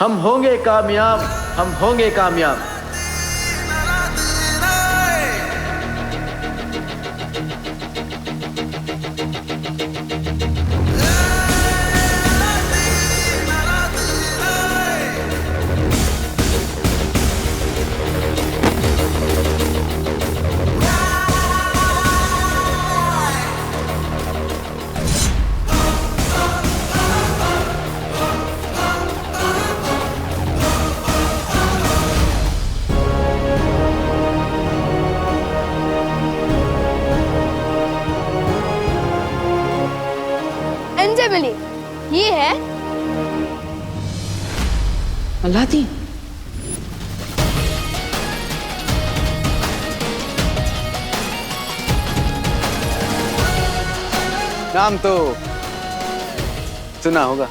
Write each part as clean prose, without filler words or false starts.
हम होंगे कामयाब, हम होंगे कामयाब। अंजलि, ये है अलादीन। नाम तो सुना होगा।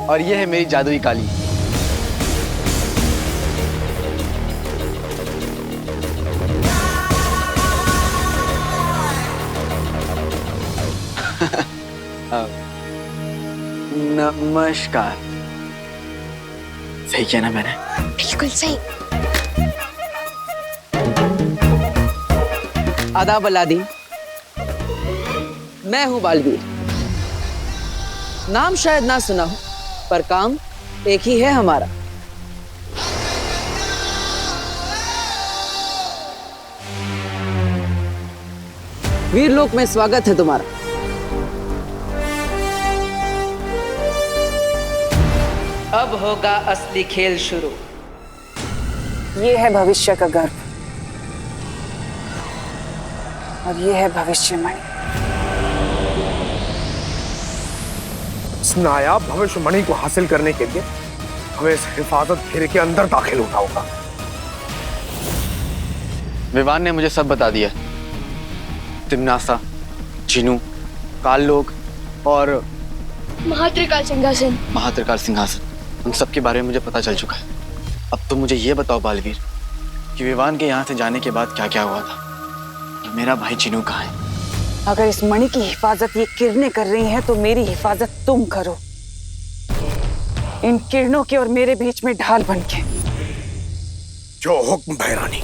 और ये है मेरी जादुई काली। नमस्कार। सही किया ना मैंने? बिल्कुल सही। आदाब अलादीन, मैं हूं बालवीर। नाम शायद ना सुना हो, पर काम एक ही है हमारा। वीरलोक में स्वागत है तुम्हारा। अब होगा असली खेल शुरू। ये है भविष्य का गर्भ और ये है भविष्यवाणी। इस नायाब भविष्यवाणी को हासिल करने के लिए हमें इस हिफाजत घेरे के अंदर दाखिल होना होगा। विवान ने मुझे सब बता दिया। तिम्नासा, जिनू, काल लोग और महात्रिकाल सिंहासन। महात्रिकाल सिंहासन, उन सब के बारे में मुझे पता चल चुका है। अब तुम मुझे ये बताओ बालवीर कि विवान के यहाँ से जाने के बाद क्या क्या हुआ था। मेरा भाई जिनू कहाँ है? अगर इस मणि की हिफाजत ये किरणें कर रही हैं तो मेरी हिफाजत तुम करो, इन किरणों के और मेरे बीच में ढाल बनके। जो हुक्म भैरानी।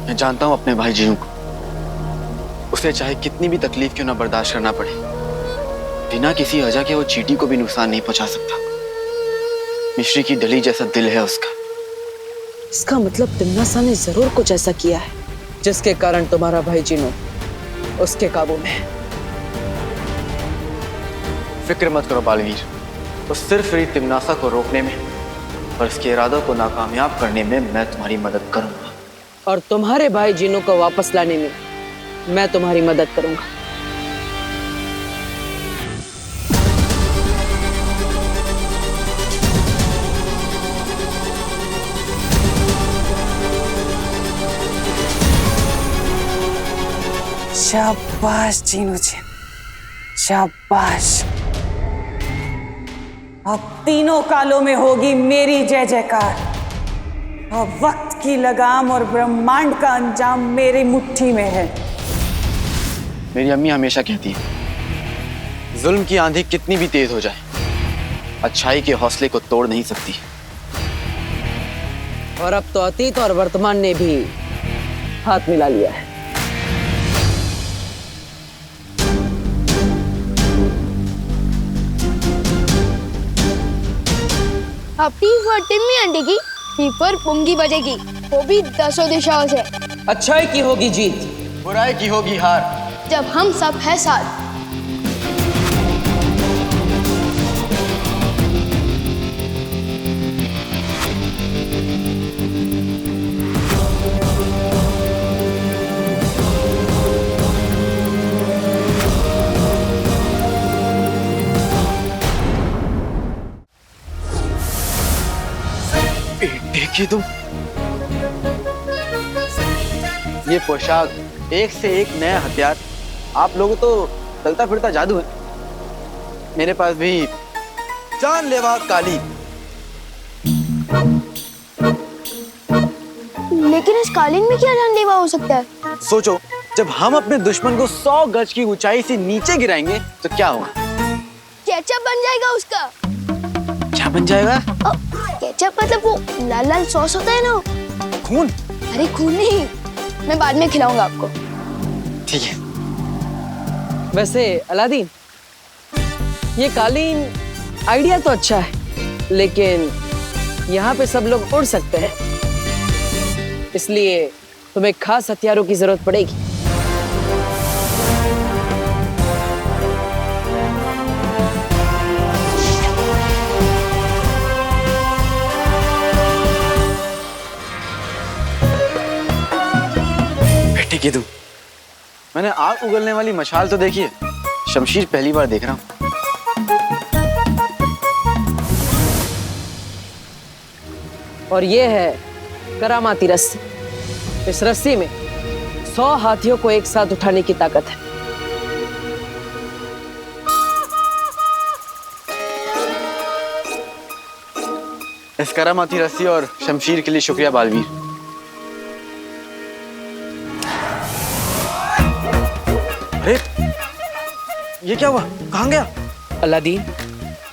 मैं जानता हूं अपने भाई जिनू को, उसे चाहे कितनी भी तकलीफ क्यों ना बर्दाश्त करना पड़े, बिना किसी वजह के वो चींटी को भी नुकसान नहीं पहुंचा सकता। मिश्री की डली जैसा दिल है उसका। इसका मतलब तिम्नासा ने जरूर कुछ ऐसा किया है जिसके कारण तुम्हारा भाई जिनू उसके काबू में है। फिक्र मत करो बालवीर, तो सिर्फ मेरी तिम्नासा को रोकने में और इसके इरादों को नाकामयाब करने में मैं तुम्हारी मदद करूंगा। और तुम्हारे भाई जिनू को वापस लाने में मैं तुम्हारी मदद करूंगा। शाबाश जिनू जी, शाबाश। अब तीनों कालों में होगी मेरी जय जयकार। अब वक्त की लगाम और ब्रह्मांड का अंजाम मेरी मुट्ठी में है। मेरी अम्मी हमेशा कहती है, जुल्म की आंधी कितनी भी तेज हो जाए, अच्छाई के हौसले को तोड़ नहीं सकती। और अब तो अतीत और वर्तमान ने भी हाथ मिला लिया है। अब टी फॉर टिम्मी आंटी की, टी फॉर पुंगी बजेगी, वो भी 10 दिशाओं से। अच्छाई की होगी जीत, बुराई की होगी हार, जब हम सब है साथ। देखिए तुम, ये पोशाक, एक से एक नया हथियार। आप लोगों तो चलता फिरता जादू है। मेरे पास भी जानलेवा काली। लेकिन इस कालीन में क्या जानलेवा हो सकता है? सोचो, जब हम अपने दुश्मन को 100 गज की ऊंचाई से नीचे गिराएंगे तो क्या होगा? केचप बन जाएगा उसका। क्या बन जाएगा? केचप मतलब वो लाल लाल सॉस होता है ना। खून? अरे खून नहीं, मैं बाद में खिलाऊंगा आपको। ठीक है। वैसे अलादीन, ये कालीन आइडिया तो अच्छा है, लेकिन यहाँ पे सब लोग उड़ सकते हैं, इसलिए तुम्हें खास हथियारों की जरूरत पड़ेगी। बेटे की तुम, मैंने आग उगलने वाली मशाल तो देखी है, शमशीर पहली बार देख रहा हूँ। और ये है करामाती रस्सी। इस रस्सी में 100 हाथियों को एक साथ उठाने की ताकत है। इस करामाती रस्सी और शमशीर के लिए शुक्रिया बालवीर। अरे ये क्या हुआ? कहाँ गया? अलादीन,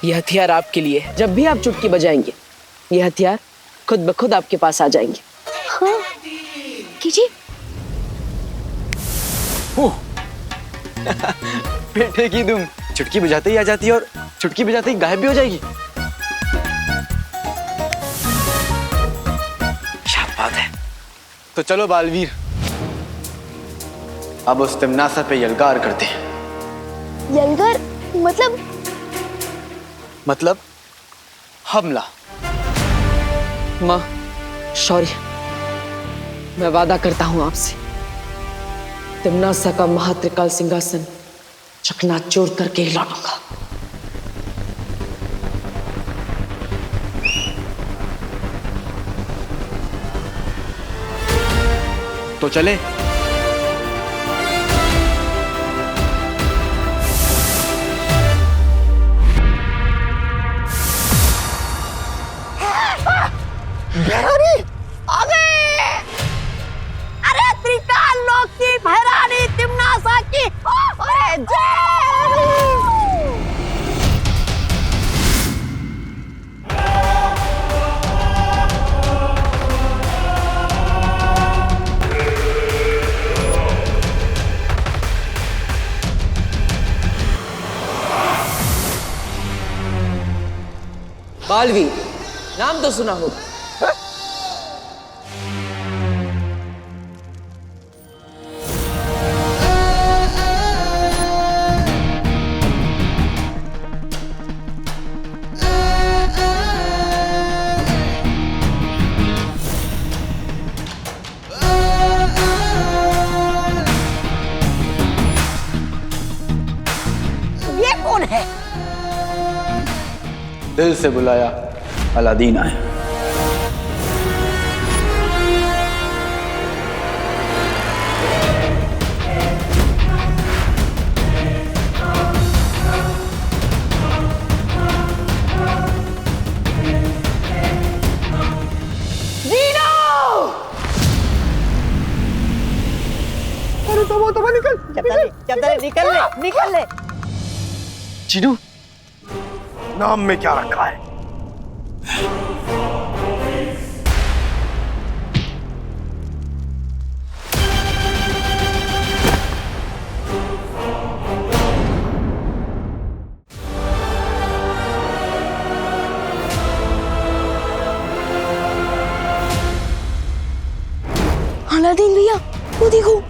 ये हथियार आपके लिए है। जब भी आप चुटकी बजाएंगे, ये हथियार खुद ब खुद आपके पास आ जाएंगे। हाँ, कीजिए। बेटे की तुम, चुटकी बजाते ही आ जाती है और चुटकी बजाते ही गायब भी हो जाएगी। क्या बात है। तो चलो बालवीर, अब उस तिमनासा पे यलगार करते हैं। यलगार मतलब हमला। माँ, शौर्य, मैं वादा करता हूं आपसे, तिमनासा का महात्रिकाल सिंहासन चकनाचूर करके ही लौटूंगा। तो चले। अरे त्रिकाल लोक की भैरानी तिमनासा की अरे जय। बालवीर, नाम तो सुना होगा। ये कौन है? दिल से बुलाया, अलादीन आए। निकल ले। चीनू, नाम में क्या रखा है? अलादीन भैया, वो देखो।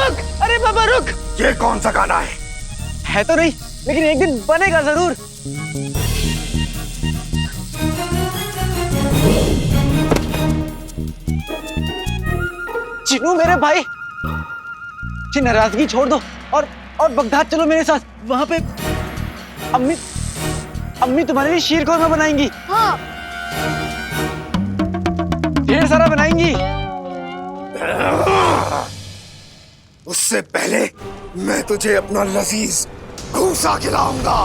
रुक, अरे बाबा रुक। ये कौन सा गाना है तो नहीं, लेकिन एक दिन बनेगा जरूर। चिनू मेरे भाई, ये नाराजगी छोड़ दो और बगदाद चलो मेरे साथ। वहां पे अम्मी तुम्हारे लिए शीर कौरमा बनाएंगी। हाँ। ढेर सारा बनाएंगी। उससे पहले मैं तुझे अपना लजीज घूसा खिलाऊंगा।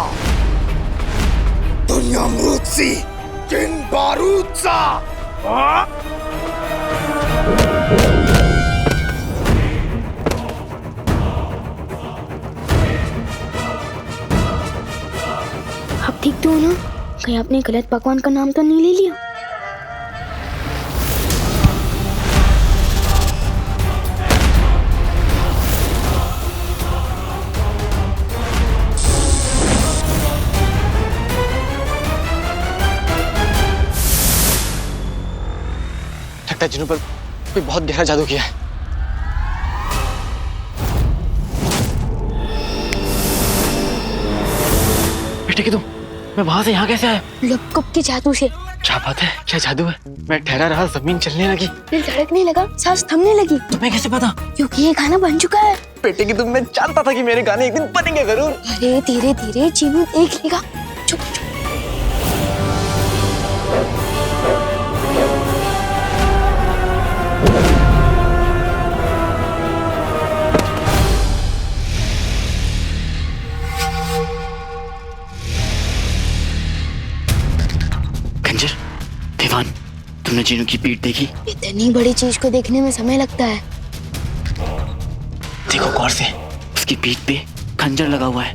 दुनिया अमरूद सी, जिन बारूद सा। आप ठीक तो हो ना? कहीं आपने गलत पकवान का नाम तो नहीं ले लिया? लगता है जिन्हों पर कोई बहुत गहरा जादू किया है। बेटे की तुम, मैं वहां से यहाँ कैसे आया? लपकप के जादू से। क्या बात है, क्या जादू है? मैं ठहरा रहा, जमीन चलने लगी, दिल धड़कने लगा, सांस थमने लगी। तुम्हें कैसे पता? क्योंकि ये गाना बन चुका है। बेटे की तुम, मैं जानता था कि मेरे गाने एक दिन बनेंगे जरूर। अरे धीरे धीरे चीनू देख लेगा। चुप चुप। खंजर, दीवान, तुमने जीनू की पीठ देखी? इतनी बड़ी चीज को देखने में समय लगता है। देखो गौर से, उसकी पीठ पे खंजर लगा हुआ है।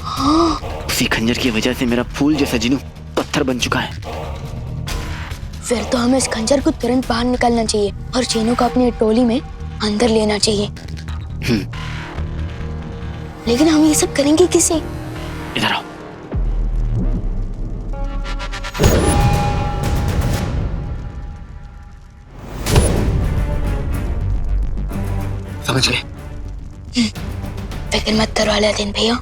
हाँ। उसी खंजर की वजह से मेरा फूल जैसा जीनू पत्थर बन चुका है। फिर तो हमें इस खंजर को तुरंत बाहर निकालना चाहिए और चीनू को अपनी टोली में अंदर लेना चाहिए। लेकिन हम ये सब करेंगे किसे? इधर आओ। समझ गए? फिक्र मत करो अलादीन भैया।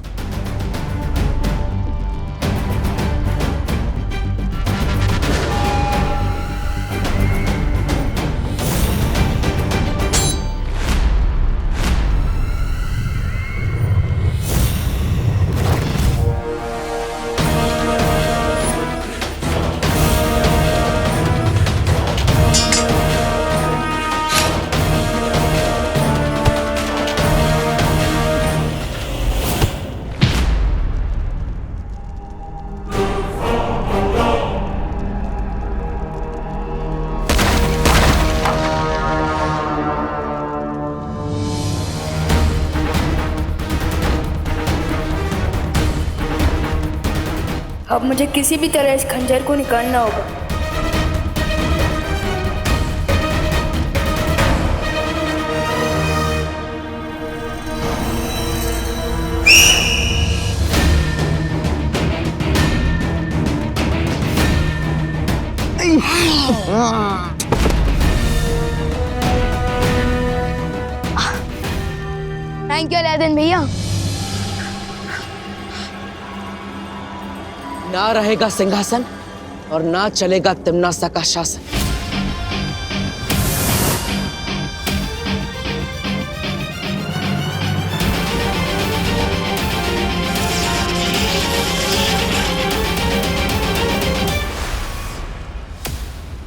अब मुझे किसी भी तरह इस खंजर को निकालना होगा। थैंक यू अलादीन भैया। ना रहेगा सिंहासन और ना चलेगा तिम्नासा का शासन।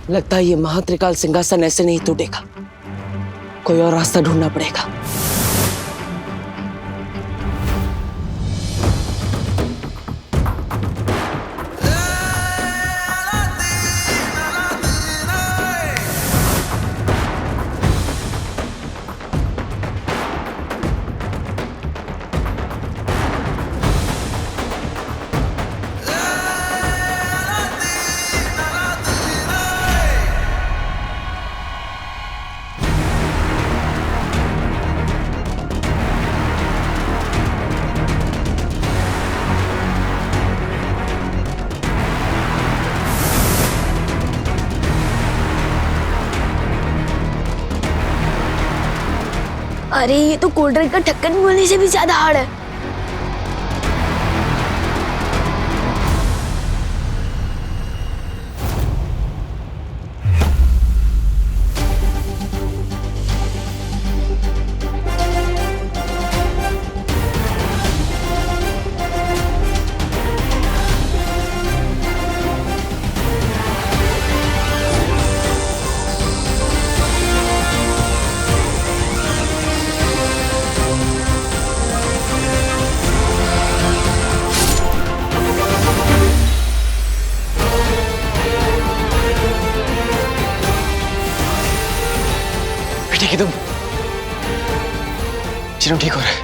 लगता है ये महात्रिकाल सिंहासन ऐसे नहीं टूटेगा, कोई और रास्ता ढूंढना पड़ेगा। अरे ये तो कोल्ड ड्रिंक का ढक्कन बोलने से भी ज्यादा हार्ड है। ठीक है तुम, चिनू ठीक हो रहा है।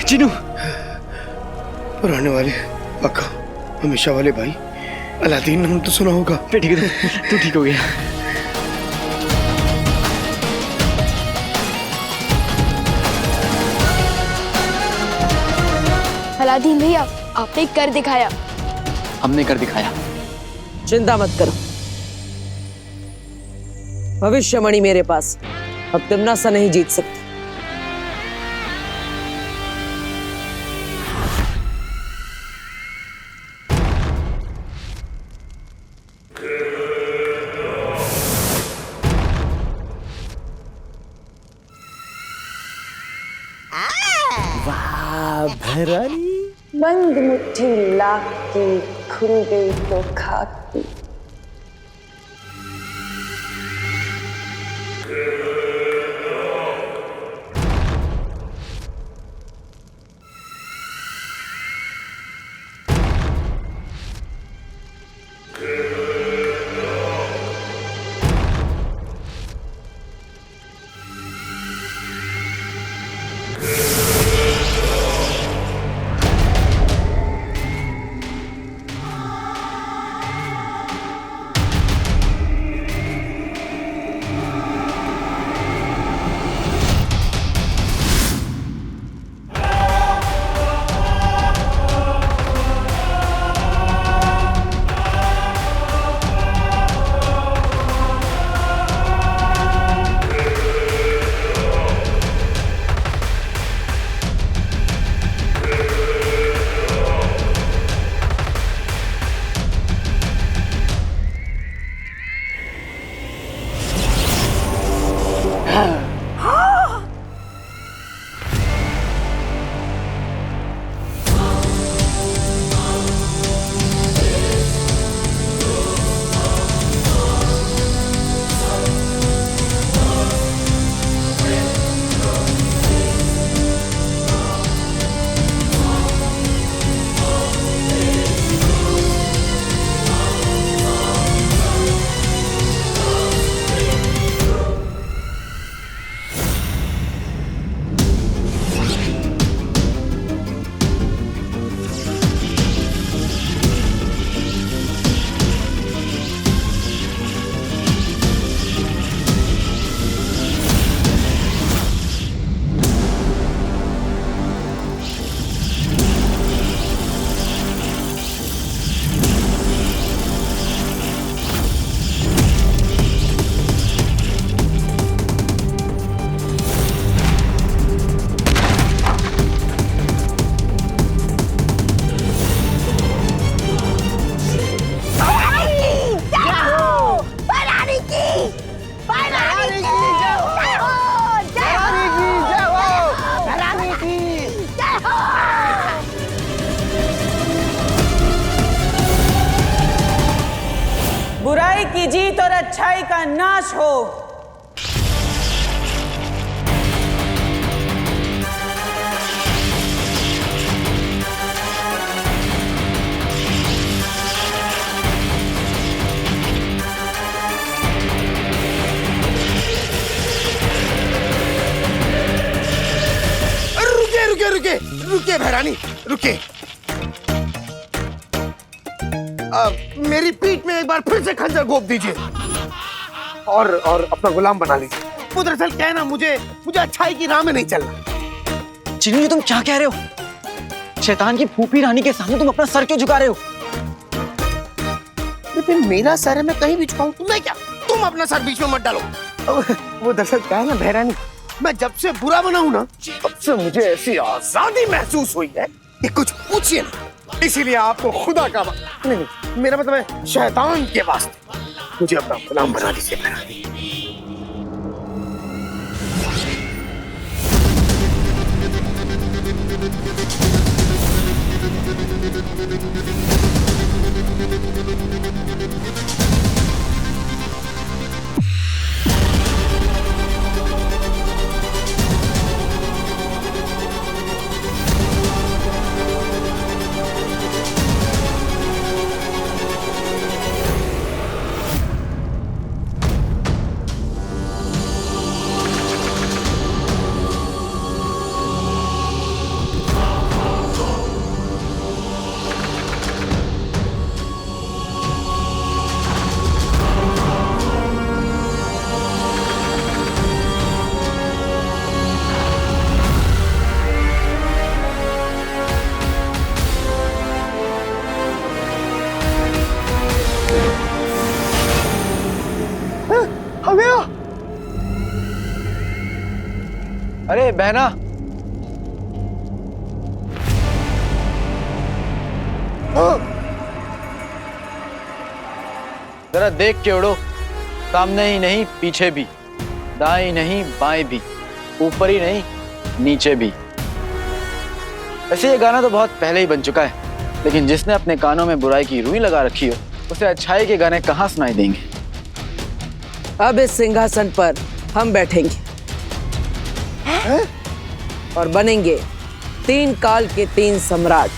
चिनू, पुराने वाले पक्का हमेशा वाले भाई अलादीन, नाम तो सुना होगा। ठीक है तू ठीक हो गया। अलादीन भैया, आपने कर दिखाया। हमने कर दिखाया। चिंता मत करो, भविष्यमणि मेरे पास, अब तिमनासा नहीं जीत सकती। बंद मुट्ठी लाख की, खुल गई तो खाक की। बुराई की जीत और अच्छाई का नाश हो। रुके रुके भैरानी, रुके। मेरी पीठ में एक बार फिर से खंजर घोंप दीजिए और अपना गुलाम बना लीजिए। वो दरअसल क्या है ना, मुझे अच्छाई की राह में नहीं चलना। चिनू, ये तुम क्या कह रहे हो? शैतान की फूफी रानी के सामने तुम अपना सर क्यों झुका रहे हो? अरे फिर मेरा सर है, मैं कहीं भी झुकाऊं, तुम्हें क्या? तुम अपना सर बीच में मत डालो। वो दरअसल क्या है ना बहरानी, मैं जब से बुरा बना हूं ना, तब से मुझे ऐसी आजादी महसूस हुई है कि कुछ पूछिए ना। इसीलिए आपको खुदा का नहीं, मेरा मतलब है शैतान के वास्ते मुझे अपना गुलाम बना दीजिए बहरानी। अरे बहना, जरा देख के उड़ो, सामने ही नहीं पीछे भी, दाएं नहीं बाएं भी, ऊपर ही नहीं नीचे भी। वैसे ये गाना तो बहुत पहले ही बन चुका है, लेकिन जिसने अपने कानों में बुराई की रुई लगा रखी हो उसे अच्छाई के गाने कहाँ सुनाई देंगे। अब इस सिंहासन पर हम बैठेंगे और बनेंगे 3 काल के 3 सम्राट।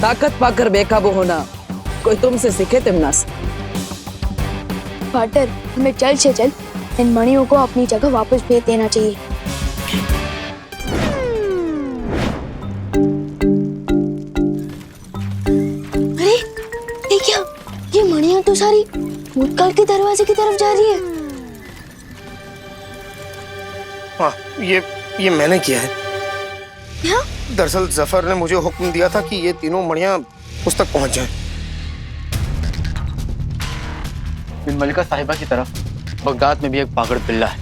ताकत पाकर बेकाबू होना कोई तुमसे सीखे तिमनास। पार्टनर, हमें जल्द से जल्द इन मणियों को अपनी जगह वापस भेज देना चाहिए। अरे ये क्या, ये मणियां तो सारी भूतकाल के दरवाजे की तरफ जा रही है। हाँ, ये मैंने किया है। क्या? दरअसल जफर ने मुझे हुक्म दिया था कि ये तीनों मणियां उस तक पहुंच जाएं। बिन मलिका साहिबा की तरफ बगदाद में भी एक पागड़ पिल्ला है,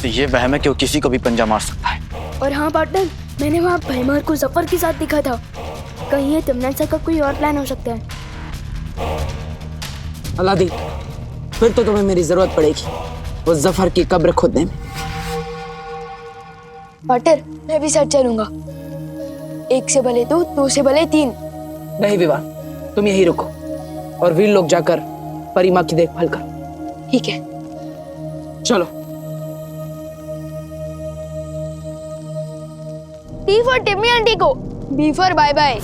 तो ये वहम है कि वो किसी को भी पंजा मार सकता है। और हाँ पार्टनर, मैंने वहाँ भैमार को जफर के साथ देखा था। कहीं ये तिमनान सर का कोई और प्लान हो सकता है। अलादीन, फिर तो तुम्हें मेरी जरूरत पड़ेगी वो जफर की कब्र खोदने में। पार्टनर, मैं भी साथ चलूंगा। 1 से भले 2, 2 से भले 3। नहीं विवान, तुम यही रुको और वीर लोग जाकर परी माँ की देखभाल करो। ठीक है, चलो। टी फॉर टिम्मी आंटी को, बी फॉर बाय बाय।